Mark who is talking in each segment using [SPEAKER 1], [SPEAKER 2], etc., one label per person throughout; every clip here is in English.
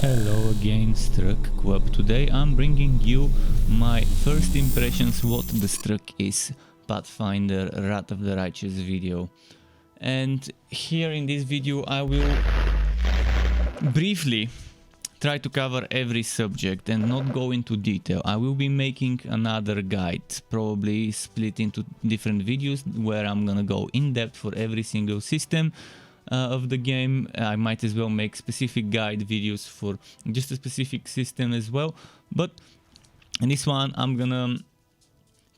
[SPEAKER 1] Hello again, Struck Club. Today I'm bringing you my first impressions what the Struck is Pathfinder Wrath of the Righteous video. And here in this video I will briefly try to cover every subject and not go into detail. I will be making another guide, probably split into different videos where I'm gonna go in depth for every single system of the game. I might as well make specific guide videos for just a specific system as well, but in this one I'm gonna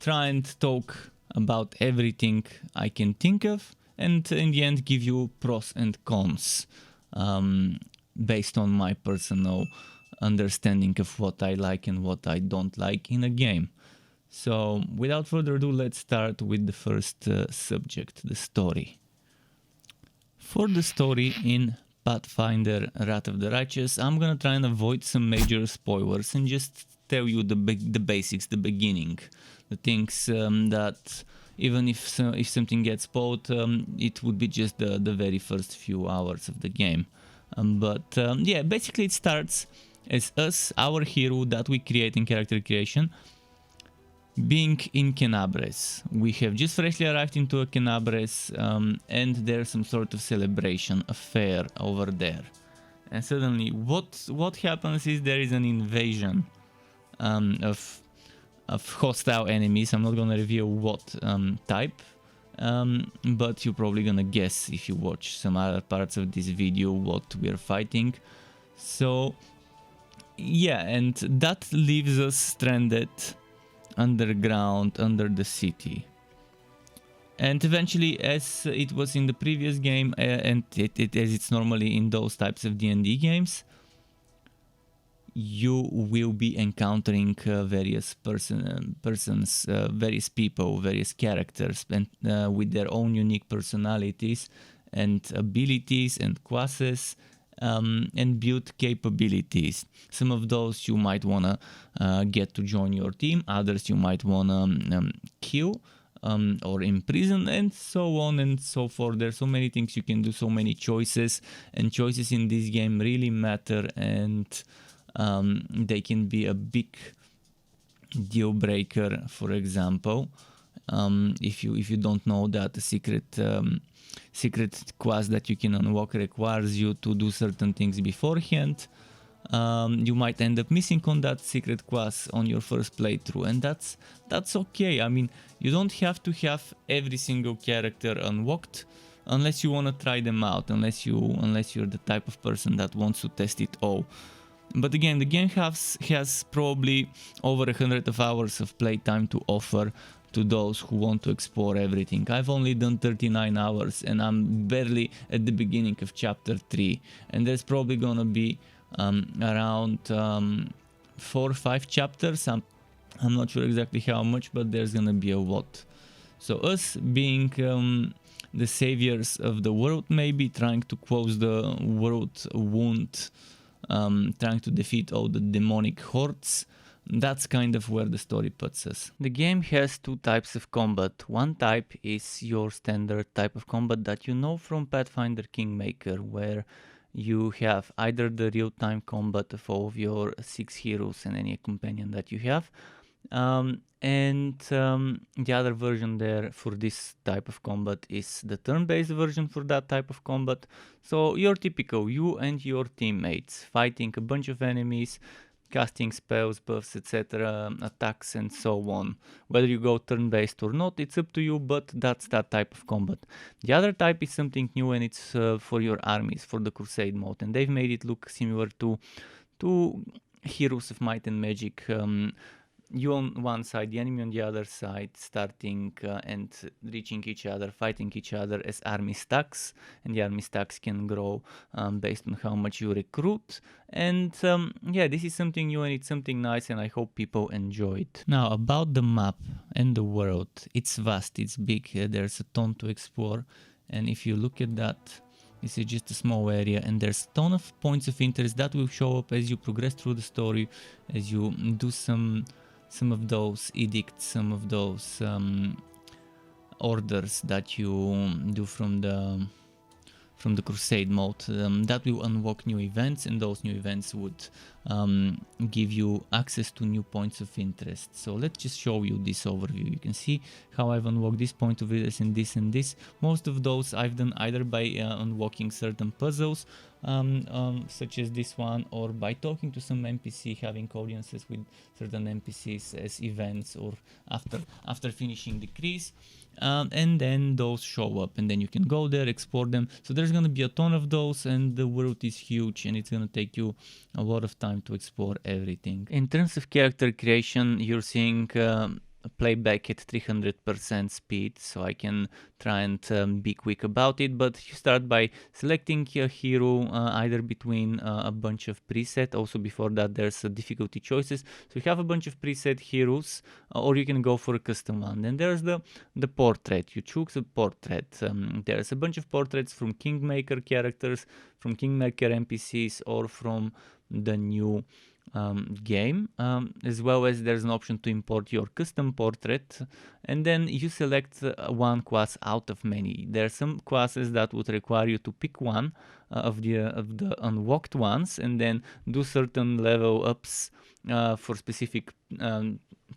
[SPEAKER 1] try and talk about everything I can think of, and in the end give you pros and cons based on my personal understanding of what I like and what I don't like in a game. So without further ado, let's start with the first subject, the story. For the story in Pathfinder Wrath of the Righteous, I'm gonna try and avoid some major spoilers and just tell you the basics, the beginning, the things that even if something gets spoiled, it would be just the very first few hours of the game. Yeah, basically it starts as us, our hero that we create in character creation, being in Kenabres. We have just freshly arrived into a Kenabres, and there's some sort of celebration, a fair over there. And suddenly what happens is there is an invasion of hostile enemies. I'm not gonna reveal what type, but you're probably gonna guess if you watch some other parts of this video what we're fighting. So yeah, and that leaves us stranded underground under the city. And eventually, as it was in the previous game, and as it's normally in those types of D&D games, you will be encountering various various people, various characters, and with their own unique personalities and abilities and classes, and build capabilities. Some of those you might wanna get to join your team, others you might wanna kill or imprison, and so on and so forth. There's so many things you can do, so many choices, and choices in this game really matter, and they can be a big deal breaker. For example, if you don't know that the secret quest that you can unlock requires you to do certain things beforehand, you might end up missing on that secret quest on your first playthrough, and that's okay. I mean, you don't have to have every single character unlocked unless you want to try them out, unless you're the type of person that wants to test it all. But again, the game has probably over 100 hours of playtime to offer to those who want to explore everything. I've only done 39 hours and I'm barely at the beginning of chapter 3, and there's probably gonna be around 4 or 5 chapters. I'm not sure exactly how much, but there's gonna be a lot. So us being the saviors of the world, maybe trying to close the world wound, trying to defeat all the demonic hordes, that's kind of where the story puts us. The game has two types of combat. One type is your standard type of combat that you know from Pathfinder Kingmaker, where you have either the real-time combat of all of your 6 heroes and any companion that you have, and the other version there for this type of combat is the turn-based version for that type of combat. So you're typical, you and your teammates fighting a bunch of enemies, casting spells, buffs, etc., attacks and so on. Whether you go turn-based or not, it's up to you, but that's that type of combat. The other type is something new, and it's for your armies, for the crusade mode, and they've made it look similar to Heroes of Might and Magic. You on one side, the enemy on the other side, starting and reaching each other, fighting each other as army stacks, and the army stacks can grow based on how much you recruit. And yeah, this is something new and it's something nice, and I hope people enjoy it. Now about the map and the world, it's vast, it's big, there's a ton to explore, and if you look at that, this is just a small area, and there's a ton of points of interest that will show up as you progress through the story, as you do some of those edicts, some of those orders that you do from from the crusade mode. That will unlock new events, and those new events would give you access to new points of interest. So let's just show you this overview. You can see how I've unlocked this point of interest and this and this. Most of those I've done either by unlocking certain puzzles, such as this one, or by talking to some NPC, having audiences with certain NPCs as events, or after finishing the quiz, and then those show up, and then you can go there, explore them. So there's gonna be a ton of those, and the world is huge, and it's gonna take you a lot of time to explore everything. In terms of character creation, you're seeing playback at 300% speed, so I can try and be quick about it. But you start by selecting a hero either between a bunch of preset. Also before that there's difficulty choices, so you have a bunch of preset heroes, or you can go for a custom one. Then there's the portrait. You choose a portrait. There's a bunch of portraits from Kingmaker characters, from Kingmaker NPCs, or from the new game, as well as there's an option to import your custom portrait, and then you select one class out of many. There are some classes that would require you to pick one of the unlocked ones, and then do certain level ups for specific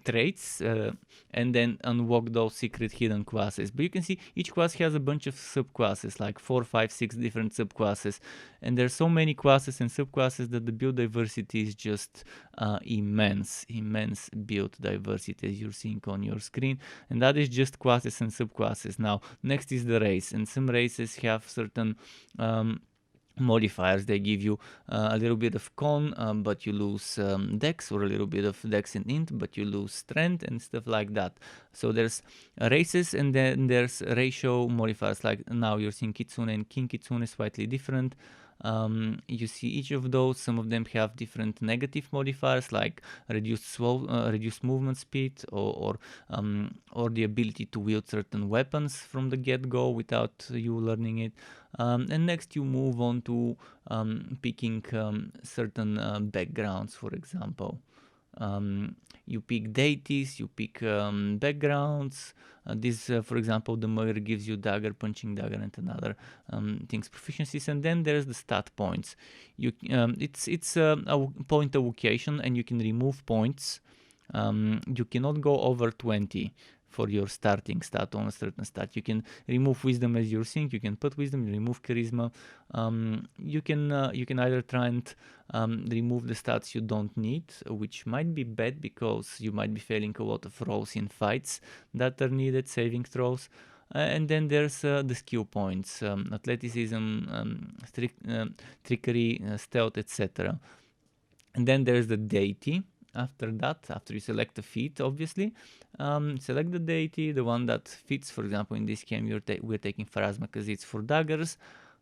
[SPEAKER 1] traits, and then unlock those secret hidden classes. But you can see each class has a bunch of subclasses, like 4, 5, 6 different subclasses, and there's so many classes and subclasses that the build diversity is just immense build diversity, as you're seeing on your screen. And that is just classes and subclasses. Now next is the race, and some races have certain modifiers. They give you a little bit of con, but you lose dex, or a little bit of dex and int, but you lose strength and stuff like that. So there's races, and then there's ratio modifiers. Like now you're seeing Kitsune and King Kitsune, slightly different. You see each of those. Some of them have different negative modifiers, like reduced movement speed, or the ability to wield certain weapons from the get-go without you learning it. And next you move on to picking certain backgrounds. For example, you pick deities, you pick backgrounds. This, for example, the mother gives you dagger, punching dagger, and another things proficiencies. And then there's the stat points. It's a point allocation, and you can remove points. You cannot go over 20 for your starting stat on a certain stat. You can remove wisdom as you're seeing. You can put wisdom, you remove charisma. You can either try and remove the stats you don't need, which might be bad because you might be failing a lot of rolls in fights that are needed, saving throws. And then there's the skill points, athleticism, trickery, stealth, etc. And then there's the deity. After that, after you select a feat, obviously, select the deity, the one that fits. For example, in this game, we're taking Pharasma because it's for daggers,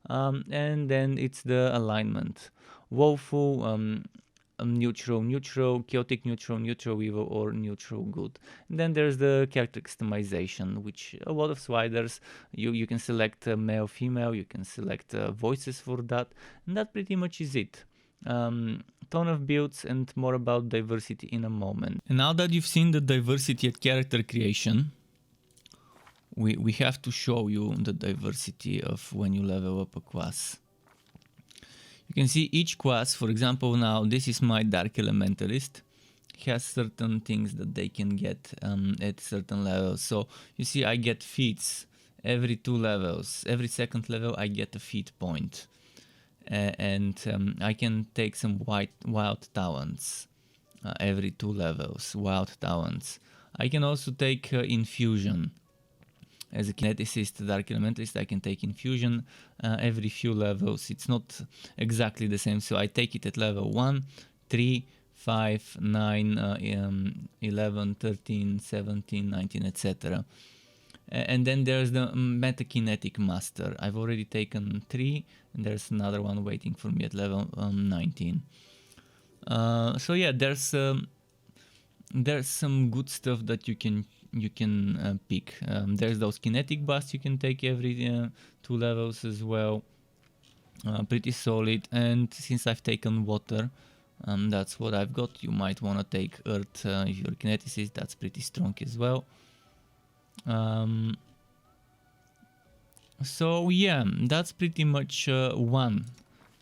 [SPEAKER 1] and then it's the alignment: woeful, neutral, chaotic neutral evil, or neutral good. And then there's the character customization, which a lot of sliders. You can select male, female. You can select voices for that, and that pretty much is it. Ton of builds, and more about diversity in a moment. And now that you've seen the diversity at character creation, we have to show you the diversity of when you level up a class. You can see each class. For example, now this is my Dark Elementalist, has certain things that they can get at certain levels. So you see I get feats every 2 levels. Every second level I get a feat point. And I can take some wild talents every 2 levels, wild talents. I can also take infusion. As a kineticist, Dark Elementalist, I can take infusion every few levels. It's not exactly the same, so I take it at level 1, 3, 5, 9, 11, 13, 17, 19, etc. And then there's the Metakinetic Master. I've already taken 3, and there's another one waiting for me at level 19. So yeah, there's some good stuff that you can pick. There's those kinetic busts you can take every 2 levels as well. Pretty solid. And since I've taken water, that's what I've got. You might want to take earth if you're a kineticist. That's pretty strong as well. So yeah, that's pretty much one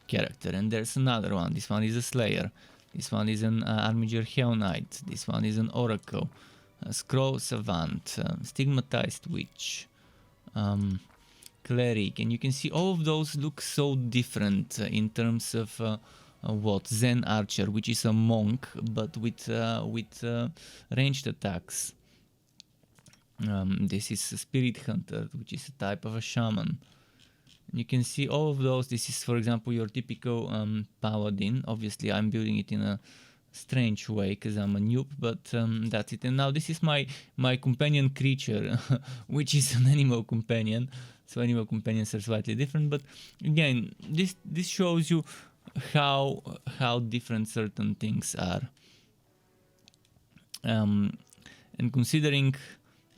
[SPEAKER 1] character, and there's another one. This one is a Slayer. This one is an Armiger Hell Knight. This one is an Oracle, a Scroll Savant, Stigmatized Witch, Cleric, and you can see all of those look so different in terms of what Zen Archer, which is a monk but with ranged attacks. This is a Spirit Hunter, which is a type of a shaman. You can see all of those. This is, for example, your typical paladin. Obviously, I'm building it in a strange way because I'm a noob, but that's it. And now this is my companion creature, which is an animal companion. So animal companions are slightly different, but again, this shows you how different certain things are. And considering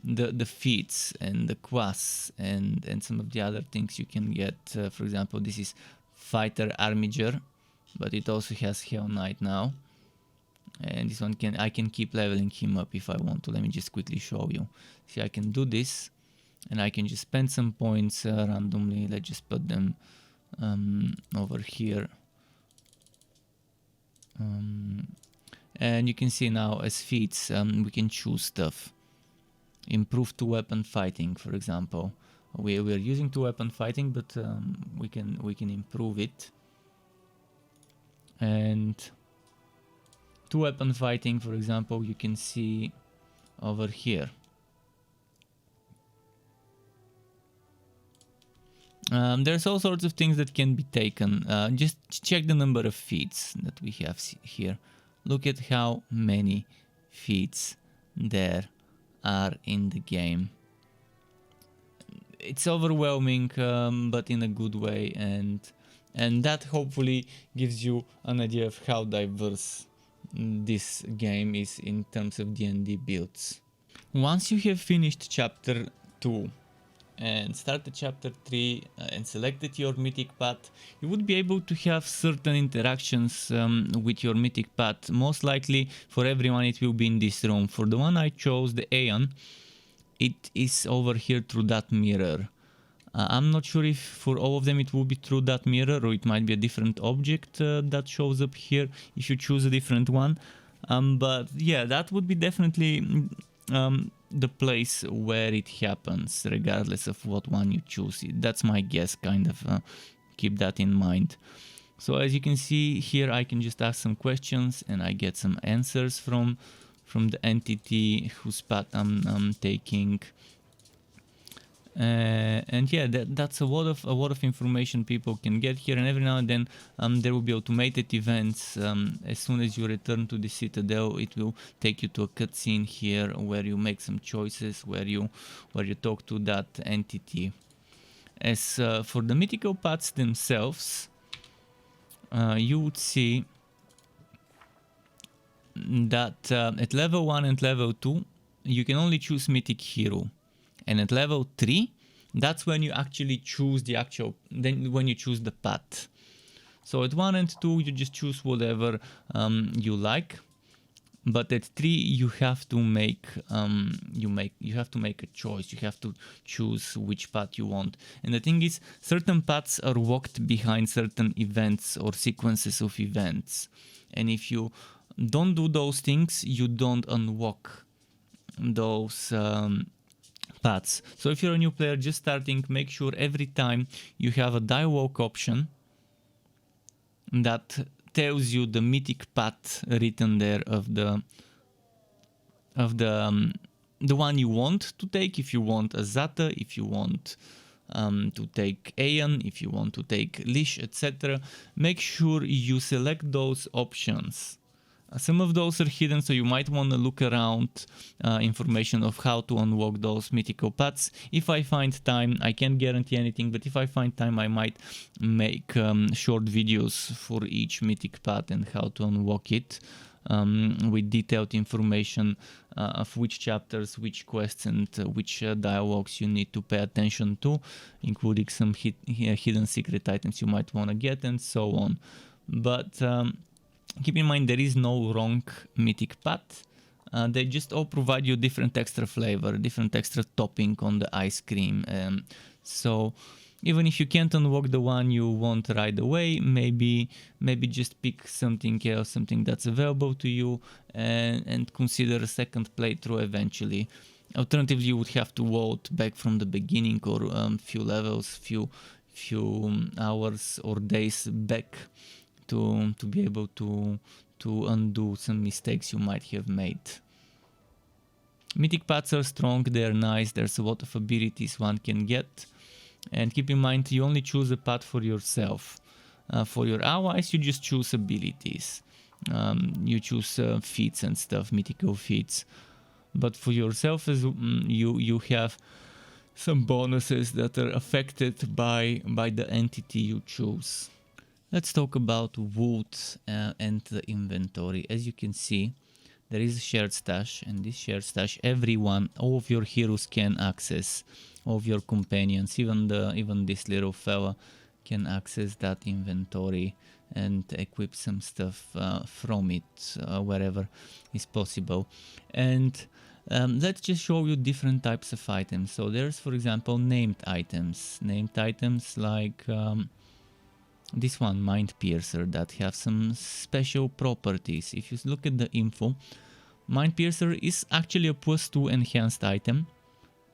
[SPEAKER 1] the feats and the quests and some of the other things you can get, for example, this is Fighter Armiger, but it also has Hell Knight now, and this one I can keep leveling him up if I want to. Let me just quickly show you. See, I can do this, and I can just spend some points randomly. Let's just put them over here, and you can see now as feats we can choose stuff. Improve two-weapon fighting, for example. We're using two-weapon fighting, but we can improve it. And two-weapon fighting, for example, you can see over here. There's all sorts of things that can be taken. Just check the number of feats that we have here. Look at how many feats there are in the game. It's overwhelming, but in a good way, and that hopefully gives you an idea of how diverse this game is in terms of D&D builds. Once you have finished chapter 2 and started chapter 3 and selected your mythic path, you would be able to have certain interactions with your mythic path. Most likely for everyone it will be in this room. For the one I chose, the Aeon, it is over here through that mirror. I'm not sure if for all of them it will be through that mirror, or it might be a different object that shows up here if you choose a different one. But yeah, that would be definitely the place where it happens, regardless of what one you choose. That's my guess, kind of. Keep that in mind. So as you can see here, I can just ask some questions and I get some answers from the entity whose path I'm taking. And yeah, that's a lot of information people can get here, and every now and then there will be automated events. As soon as you return to the Citadel, it will take you to a cutscene here where you make some choices, where you talk to that entity. As for the mythical paths themselves, you would see that at level 1 and level 2 you can only choose mythic hero. And at level 3, that's when you actually choose when you choose the path. So at 1 and 2, you just choose whatever you like. But at 3, you have to make a choice. You have to choose which path you want. And the thing is, certain paths are walked behind certain events or sequences of events. And if you don't do those things, you don't unlock those paths. So if you're a new player just starting, make sure every time you have a dialogue option that tells you the mythic path written there of the one you want to take. If you want a Zata, if you want to take Aeon, if you want to take Lish, etc. Make sure you select those options. Some of those are hidden, so you might want to look around information of how to unlock those mythical paths. If I find time, I can't guarantee anything, but if I find time, I might make short videos for each mythic path and how to unlock it, with detailed information of which chapters, which quests, and which dialogues you need to pay attention to, including some hidden secret items you might want to get, and so on. But keep in mind, there is no wrong mythic path. They just all provide you different extra flavor, different extra topping on the ice cream. So even if you can't unlock the one you want right away, maybe just pick something else, something that's available to you, and consider a second playthrough eventually. Alternatively, you would have to vote back from the beginning, or few levels, few hours or days back to be able to undo some mistakes you might have made. Mythic paths are strong, they're nice, there's a lot of abilities one can get. And keep in mind, you only choose a path for yourself. For your allies, you just choose abilities. You choose feats and stuff, mythical feats. But for yourself, you have some bonuses that are affected by the entity you choose. Let's talk about wood and the inventory. As you can see, there is a shared stash, and this shared stash, all of your heroes can access, all of your companions, even this little fella can access that inventory and equip some stuff from it wherever is possible. And let's just show you different types of items. So there's, for example, named items like this one, Mind Piercer, that have some special properties. If you look at the info, Mind Piercer is actually a +2 enhanced item.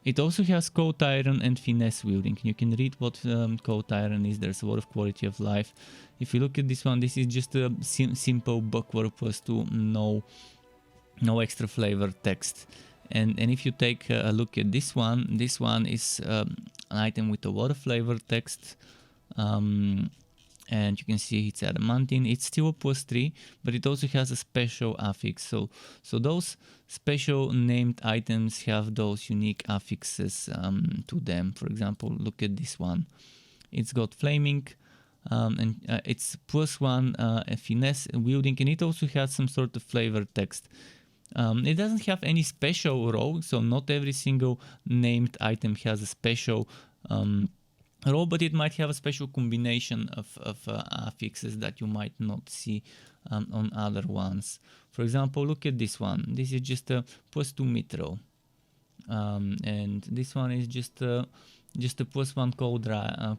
[SPEAKER 1] It also has Coat Iron and Finesse Wielding. You can read what Coat Iron is. There's a lot of quality of life. If you look at this one, this is just a simple Buckwar +2, no extra flavor text. And if you take a look at this one is an item with a lot of flavor text. And you can see it's adamantine. It's still a +3, but it also has a special affix. So those special named items have those unique affixes to them. For example, look at this one. It's got flaming, and it's +1 a finesse wielding, and it also has some sort of flavor text. It doesn't have any special role, so not every single named item has a special role, but it might have a special combination of affixes that you might not see on other ones. For example, look at this one. This is just a +2 mithril, and this one is just a +1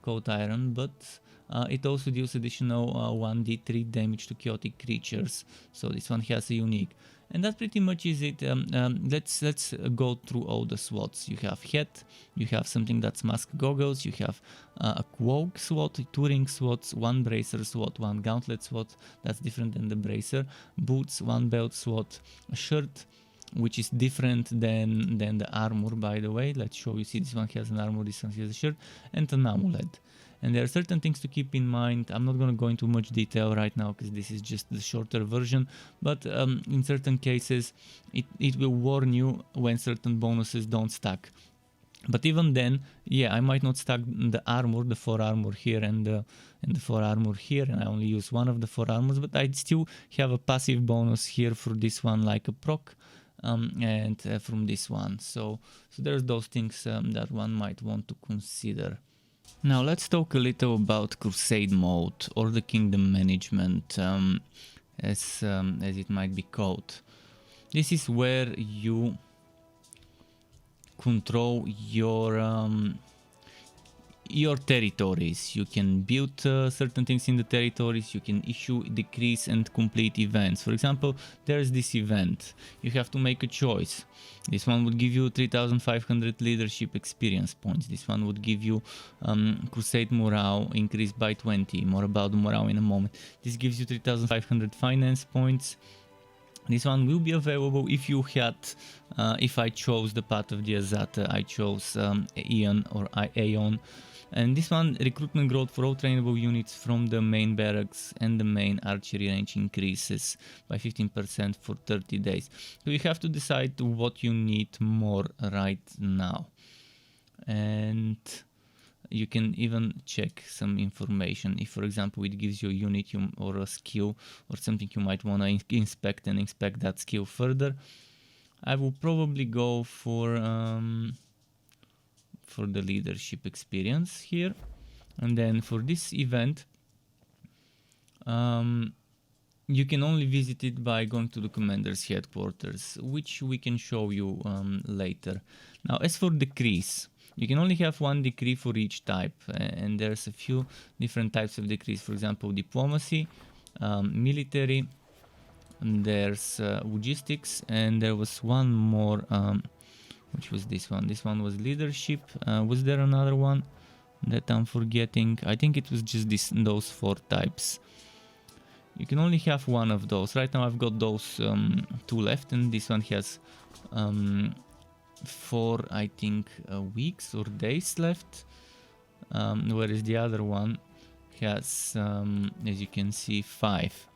[SPEAKER 1] cold iron, but it also deals additional 1d3 damage to chaotic creatures. So this one has a unique. And that pretty much is it. Let's go through all the slots. You have head, you have something that's mask goggles, you have a cloak slot, 2 ring slots, 1 bracer slot, 1 gauntlet slot, that's different than the bracer, boots, 1 belt slot, a shirt, which is different than the armor, by the way. Let's show you. See, this one has an armor, this one has a shirt, and an amulet. And there are certain things to keep in mind. I'm not going to go into much detail right now because this is just the shorter version, but in certain cases it will warn you when certain bonuses don't stack. But even then, yeah, I might not stack the armor, the 4 armor here and the 4 armor here, and I only use one of the 4 armors, but I still have a passive bonus here for this one, like a proc, and from this one. So there's those things that one might want to consider. Now let's talk a little about Crusade mode, or the Kingdom Management, as it might be called. This is where you control your territories. You can build certain things in the territories. You can issue, decrease and complete events. For example, there's this event. You have to make a choice. This one would give you 3,500 leadership experience points. This one would give you Crusade morale increased by 20. More about the morale in a moment. This gives you 3,500 finance points. This one will be available if you had, if I chose the path of the Azata, I chose Aeon or Aeon. And this one, recruitment growth for all trainable units from the main barracks and the main archery range increases by 15% for 30 days. So you have to decide what you need more right now. And you can even check some information. If, for example, it gives you a unit or a skill or something you might want to inspect that skill further, I will probably go for the leadership experience here. And then for this event, you can only visit it by going to the commander's headquarters, which we can show you later. Now, as for decrees, you can only have one decree for each type, and there's a few different types of decrees. For example, diplomacy, military, and there's logistics, and there was one more, which was this one. This one was leadership. Was there another one that I'm forgetting? I think it was just those 4 types. You can only have one of those. Right now I've got those 2 left, and this one has 4, I think, weeks or days left, whereas the other one has, as you can see, 5.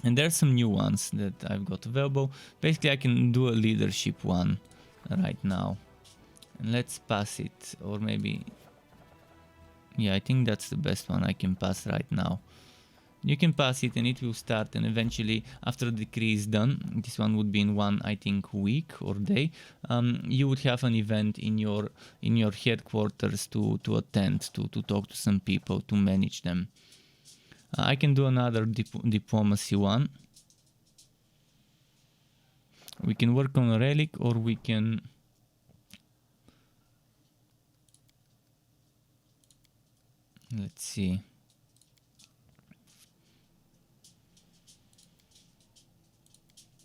[SPEAKER 1] And there's some new ones that I've got available. Basically, I can do a leadership one right now. And let's pass it, or maybe... Yeah, I think that's the best one I can pass right now. You can pass it and it will start, and eventually after the decree is done, this one would be in 1, I think, week or day, you would have an event in your headquarters to attend, to talk to some people, to manage them. I can do another diplomacy one. We can work on a relic, or we can... Let's see.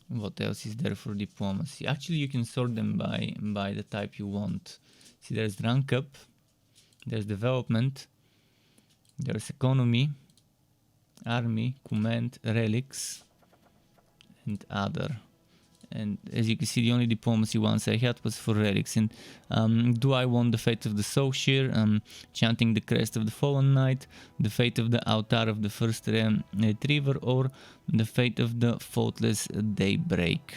[SPEAKER 1] What else is there for diplomacy? Actually, you can sort them by the type you want. See, there's rank up, there's development, there's economy, army, command, relics, and other. And as you can see, the only diplomacy ones I had was for relics. And do I want the fate of the Soulshare, chanting the crest of the fallen knight, the fate of the altar of the first retriever, or the fate of the faultless daybreak?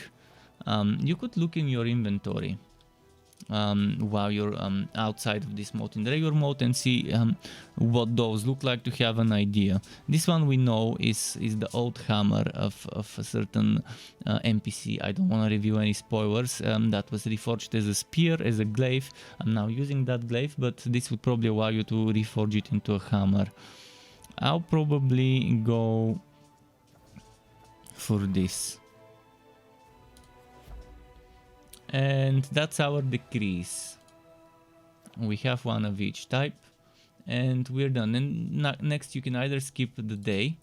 [SPEAKER 1] You could look in your inventory while you're outside of this mode, in the regular mode, and see what those look like, to have an idea. This one we know is the old hammer of a certain NPC. I don't want to review any spoilers. That was reforged as a spear, as a glaive. I'm now using that glaive, but this would probably allow you to reforge it into a hammer. I'll probably go for this. And that's our decrees. We have one of each type, and we're done. And next you can either skip the day.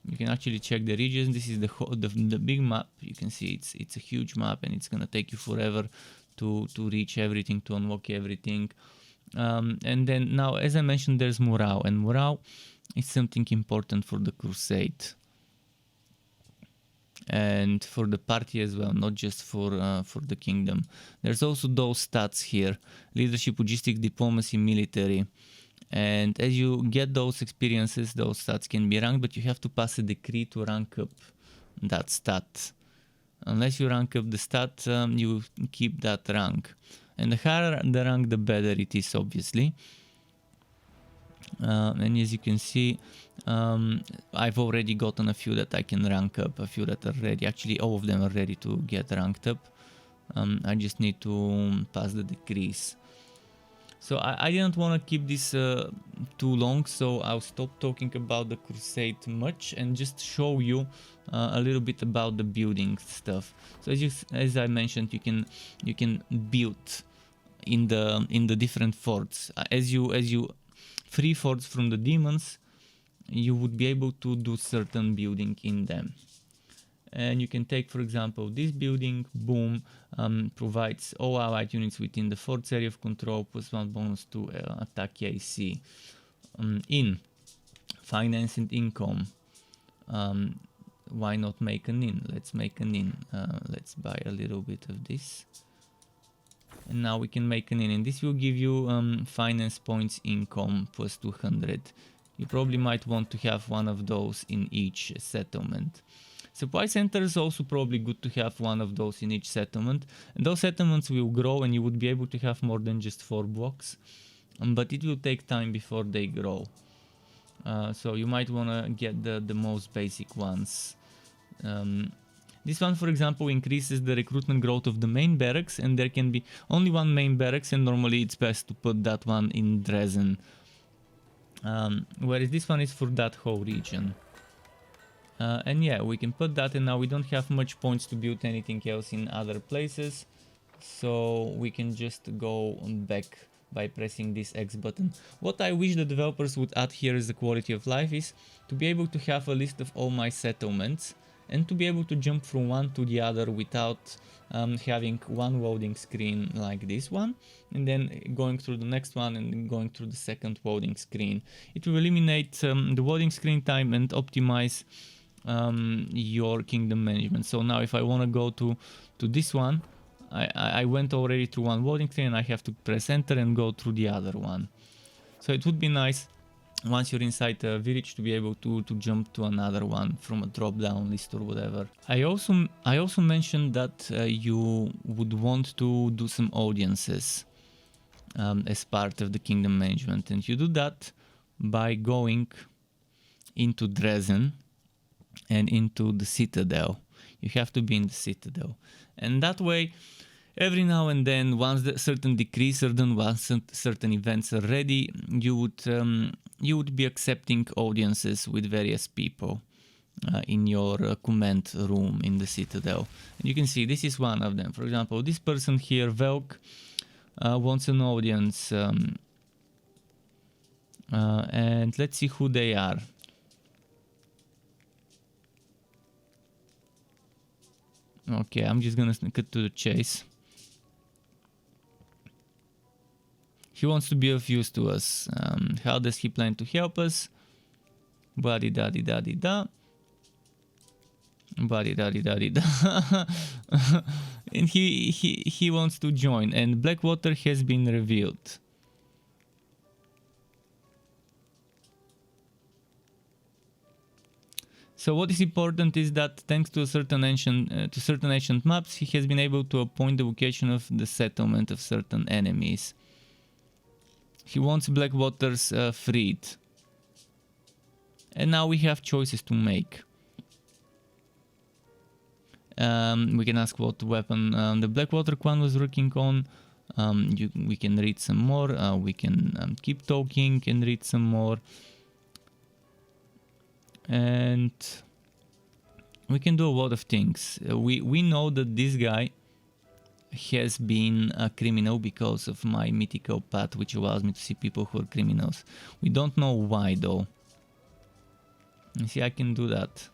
[SPEAKER 1] You can actually check the regions. This is the big map. You can see it's a huge map, and it's gonna take you forever to reach everything, to unlock everything. And then now, as I mentioned, there's morale, and morale is something important for the crusade. And for the party as well, not just for the kingdom. There's also those stats here: leadership, logistics, diplomacy, military. And as you get those experiences, those stats can be ranked, but you have to pass a decree to rank up that stat. Unless you rank up the stat, you keep that rank. And the higher the rank, the better it is, obviously. And as you can see, I've already gotten a few that I can rank up, a few that are ready. Actually, all of them are ready to get ranked up. I just need to pass the decrees. So I didn't want to keep this too long, so I'll stop talking about the crusade much and just show you a little bit about the building stuff. So as I mentioned, you can build in the different forts. As you free forts from the demons, you would be able to do certain building in them. And you can take, for example, this building, boom, provides all allied units within the fort's area of control, +1 bonus to attack AC. In finance and income, why not make an inn? Let's make an inn. Let's buy a little bit of this. And now we can make an inn, and this will give you finance points income +200. You probably might want to have one of those in each settlement. Supply center is also probably good to have one of those in each settlement. And those settlements will grow, and you would be able to have more than just 4 blocks. But it will take time before they grow. So you might want to get the most basic ones. This one, for example, increases the recruitment growth of the main barracks, and there can be only one main barracks, and normally it's best to put that one in Dresden. Whereas this one is for that whole region. And yeah, we can put that, and now we don't have much points to build anything else in other places, so we can just go back by pressing this X button. What I wish the developers would add here as the quality of life is to be able to have a list of all my settlements and to be able to jump from one to the other without having one loading screen like this one, and then going through the next one and going through the second loading screen. It will eliminate the loading screen time and optimize your kingdom management. So now if I want to go to this one, I went already through one loading screen and I have to press enter and go through the other one. So it would be nice once you're inside a village to be able to jump to another one from a drop down list or whatever. I also mentioned that you would want to do some audiences as part of the kingdom management, and you do that by going into Dresden and into the citadel. You have to be in the citadel, and that way every now and then, once the certain decrees are done, once certain events are ready, you would be accepting audiences with various people in your command room in the citadel. And you can see this is one of them. For example, this person here, Velk, wants an audience, and let's see who they are. Okay, I'm just gonna cut to the chase. He wants to be of use to us. How does he plan to help us? Ba-di-da-di-da-di-da. Ba-di-da-di-da-di-da. And he wants to join. And Blackwater has been revealed. So what is important is that thanks to certain ancient maps, he has been able to appoint the location of the settlement of certain enemies. He wants Blackwaters freed. And now we have choices to make. We can ask what weapon the Blackwater clan was working on. We can read some more. We can keep talking and read some more. And we can do a lot of things. We know that this guy has been a criminal because of my mythical path, which allows me to see people who are criminals. We don't know why though. You see, I can do that.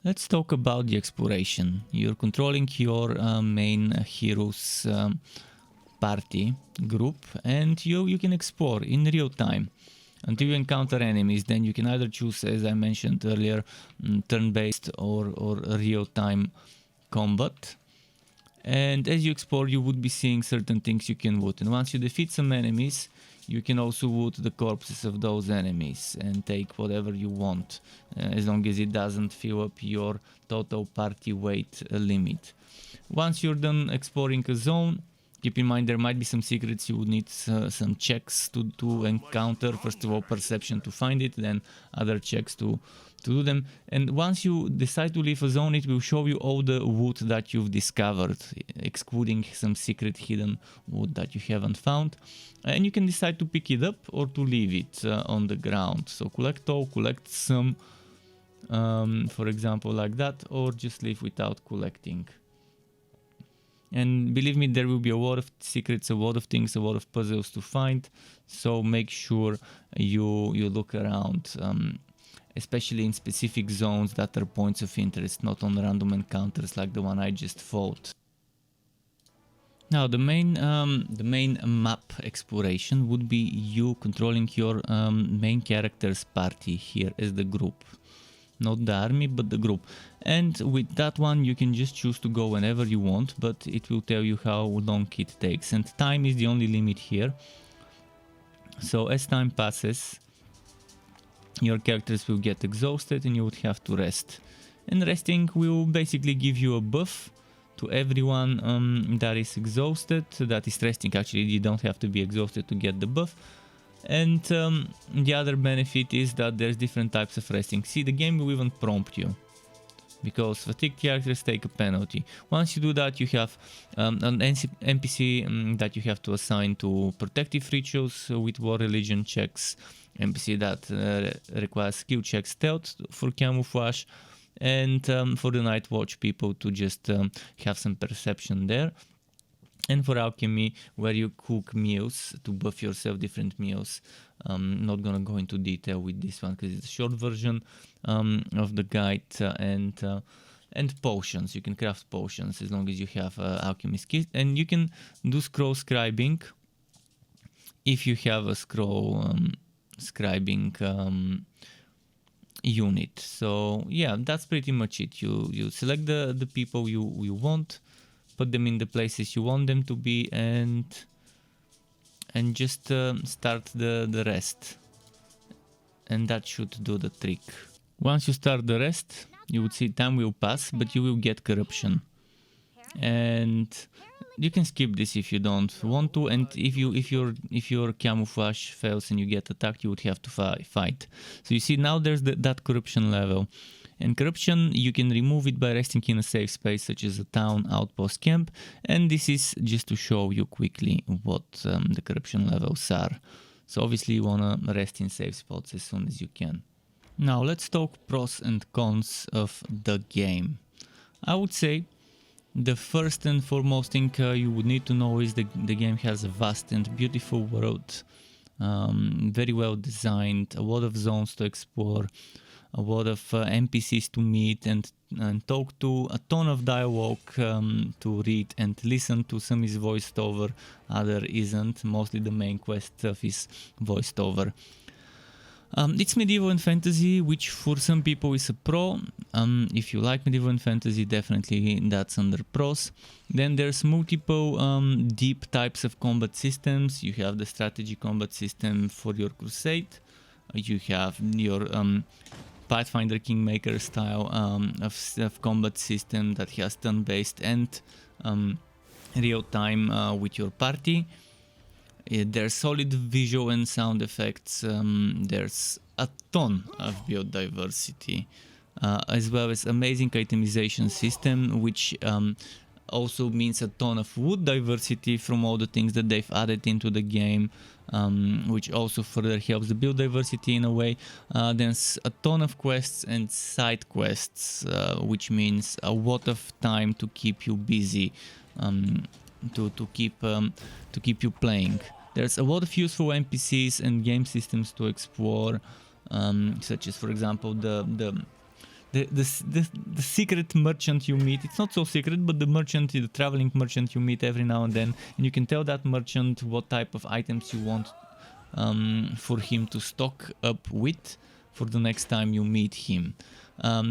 [SPEAKER 1] Let's talk about the exploration. You're controlling your main heroes party group, and you can explore in real time until you encounter enemies. Then you can either choose, as I mentioned earlier, turn-based or real-time combat. And as you explore, you would be seeing certain things you can loot. And once you defeat some enemies, you can also loot the corpses of those enemies and take whatever you want, as long as it doesn't fill up your total party weight limit. Once you're done exploring a zone, keep in mind there might be some secrets you would need some checks to encounter. First of all, perception to find it, then other checks to do them. And once you decide to leave a zone, it will show you all the wood that you've discovered, excluding some secret hidden wood that you haven't found. And you can decide to pick it up or to leave it on the ground. So collect all, collect some, for example, like that, or just leave without collecting. And believe me, there will be a lot of secrets, a lot of things, a lot of puzzles to find. So make sure you look around, especially in specific zones that are points of interest, not on random encounters like the one I just fought. Now the main map exploration would be you controlling your main character's party here as the group. Not the army, but the group. And with that one you can just choose to go whenever you want, but it will tell you how long it takes. And time is the only limit here. So as time passes, your characters will get exhausted and you would have to rest. And resting will basically give you a buff to everyone that is exhausted, that is resting. Actually, you don't have to be exhausted to get the buff. And the other benefit is that there's different types of resting. See, the game will even prompt you, because fatigued characters take a penalty. Once you do that, you have an NPC that you have to assign to protective rituals with war religion checks, NPC that requires skill check stealth for camouflage, and for the Night Watch people to just have some perception there. And for alchemy, where you cook meals to buff yourself different meals. Not gonna go into detail with this one because it's a short version of the guide, and potions. You can craft potions as long as you have alchemy skills, and you can do scroll scribing if you have a scroll scribing unit. So yeah, that's pretty much it. You select the people you want, put them in the places you want them to be, and just start the rest, and that should do the trick. Once you start the rest, you would see time will pass, but you will get corruption, and you can skip this if you don't want to. And if your camouflage fails and you get attacked, you would have to fight. So you see now there's that corruption level. And corruption, you can remove it by resting in a safe space such as a town, outpost, camp, and this is just to show you quickly what the corruption levels are. So obviously you wanna rest in safe spots as soon as you can. Now let's talk pros and cons of the game. I would say the first and foremost thing you would need to know is the game has a vast and beautiful world, very well designed, a lot of zones to explore, a lot of NPCs to meet and talk to, a ton of dialogue to read and listen to. Some is voiced over, other isn't. Mostly the main quest stuff is voiced over. It's medieval and fantasy, which for some people is a pro. If you like medieval and fantasy, definitely that's under pros. Then there's multiple deep types of combat systems. You have the strategy combat system for your crusade. You have your Pathfinder Kingmaker style of combat system that has turn-based and real-time with your party. There's solid visual and sound effects. There's a ton of build diversity, as well as amazing itemization system, which also means a ton of wood diversity from all the things that they've added into the game, which also further helps the build diversity in a way. There's a ton of quests and side quests, which means a lot of time to keep you busy, to keep you playing. There's a lot of useful NPCs and game systems to explore, such as, for example, the secret merchant you meet. It's not so secret, but the traveling merchant you meet every now and then, and you can tell that merchant what type of items you want for him to stock up with for the next time you meet him.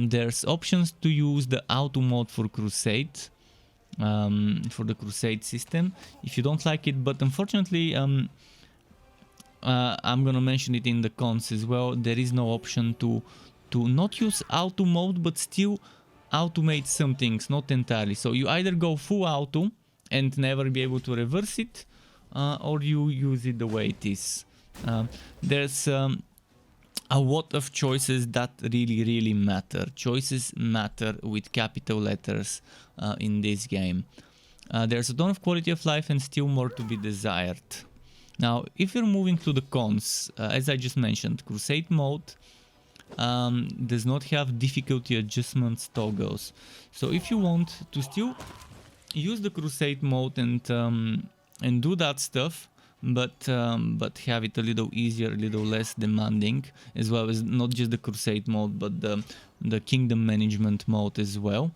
[SPEAKER 1] There's options to use the auto mode for Crusade, for the Crusade system if you don't like it, but unfortunately I'm gonna mention it in the cons as well. There is no option to not use auto mode but still automate some things, not entirely. So you either go full auto and never be able to reverse it, or you use it the way it is. There's a lot of choices that really matter. Choices matter with capital letters in this game. There's a ton of quality of life and still more to be desired. Now, if you're moving to the cons, as I just mentioned, Crusade mode does not have difficulty adjustments toggles. So if you want to still use the Crusade mode and do that stuff, but have it a little easier, a little less demanding, as well as not just the Crusade mode, but the Kingdom Management mode as well.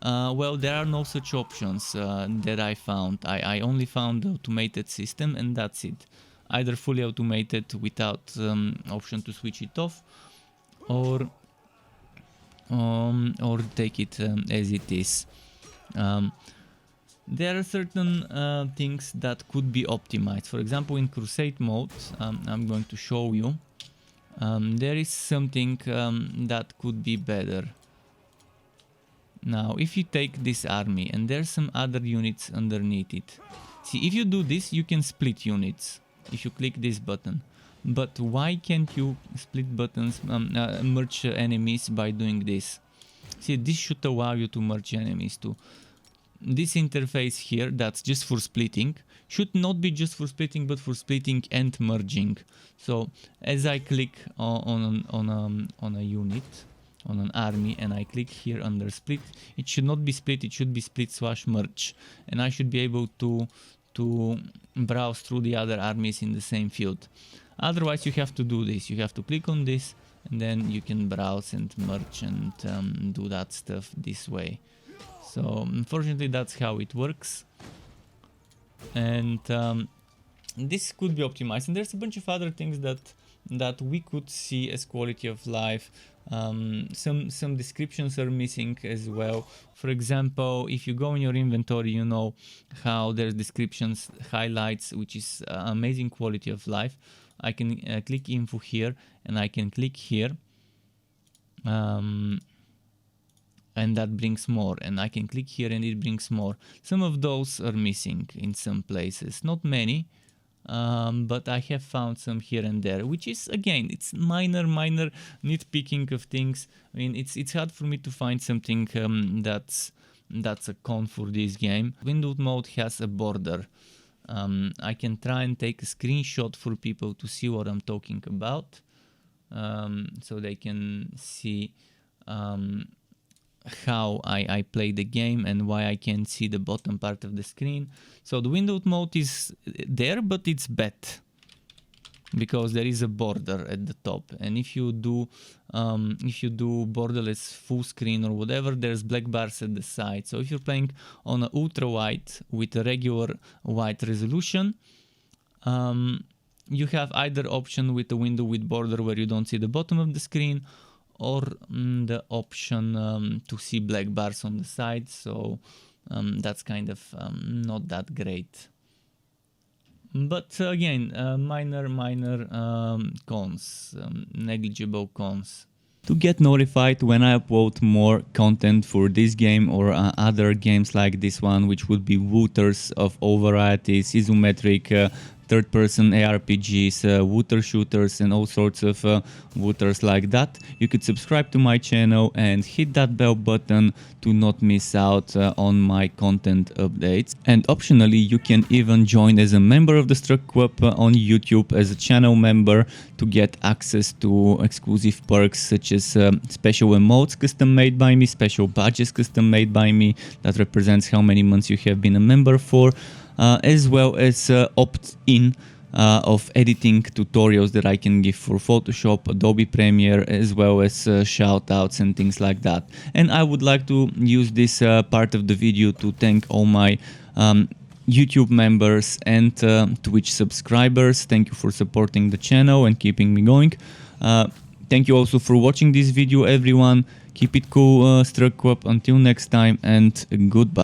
[SPEAKER 1] Well, there are no such options that I found. I only found the automated system, and that's it. Either fully automated without option to switch it off, or take it as it is. There are certain things that could be optimized. For example, in Crusade mode, I'm going to show you, there is something that could be better. Now, if you take this army and there's some other units underneath it, see, if you do this, you can split units if you click this button. But why can't you split buttons, merge enemies by doing this? See, this should allow you to merge enemies too. This interface here, that's just for splitting, should not be just for splitting, but for splitting and merging. So as I click on a unit, on an army, and I click here under split, it should not be split, it should be split/merge, and I should be able to browse through the other armies in the same field. Otherwise you have to do this, you have to click on this, and then you can browse and merge and do that stuff this way. So unfortunately that's how it works, and this could be optimized, and there's a bunch of other things that we could see as quality of life. Some descriptions are missing as well. For example, if you go in your inventory, you know how there's descriptions, highlights, which is amazing quality of life. I can click info here, and I can click here, and that brings more, and I can click here and it brings more. Some of those are missing in some places, not many, but I have found some here and there, which is, again, it's minor nitpicking of things. I mean, it's hard for me to find something that's a con for this game. Windowed mode has a border. I can try and take a screenshot for people to see what I'm talking about, so they can see how I play the game and why I can't see the bottom part of the screen. So the windowed mode is there, but it's bad because there is a border at the top, and if you do borderless full screen or whatever, there's black bars at the side. So if you're playing on a ultra wide with a regular wide resolution, you have either option with a window with border where you don't see the bottom of the screen, or the option to see black bars on the side. So that's kind of not that great. But again, minor cons, negligible cons. To get notified when I upload more content for this game or other games like this one, which would be Wooters of all varieties, isometric, third-person ARPGs, Wooter shooters, and all sorts of Wooters like that, you could subscribe to my channel and hit that bell button to not miss out on my content updates. And optionally, you can even join as a member of the Struck Club on YouTube as a channel member to get access to exclusive perks such as special emotes custom made by me, special badges custom made by me that represents how many months you have been a member for, as well as opt-in of editing tutorials that I can give for Photoshop, Adobe Premiere, as well as shout-outs and things like that. And I would like to use this part of the video to thank all my YouTube members and Twitch subscribers. Thank you for supporting the channel and keeping me going. Thank you also for watching this video, everyone. Keep it cool, Struck Club. Until next time, and goodbye.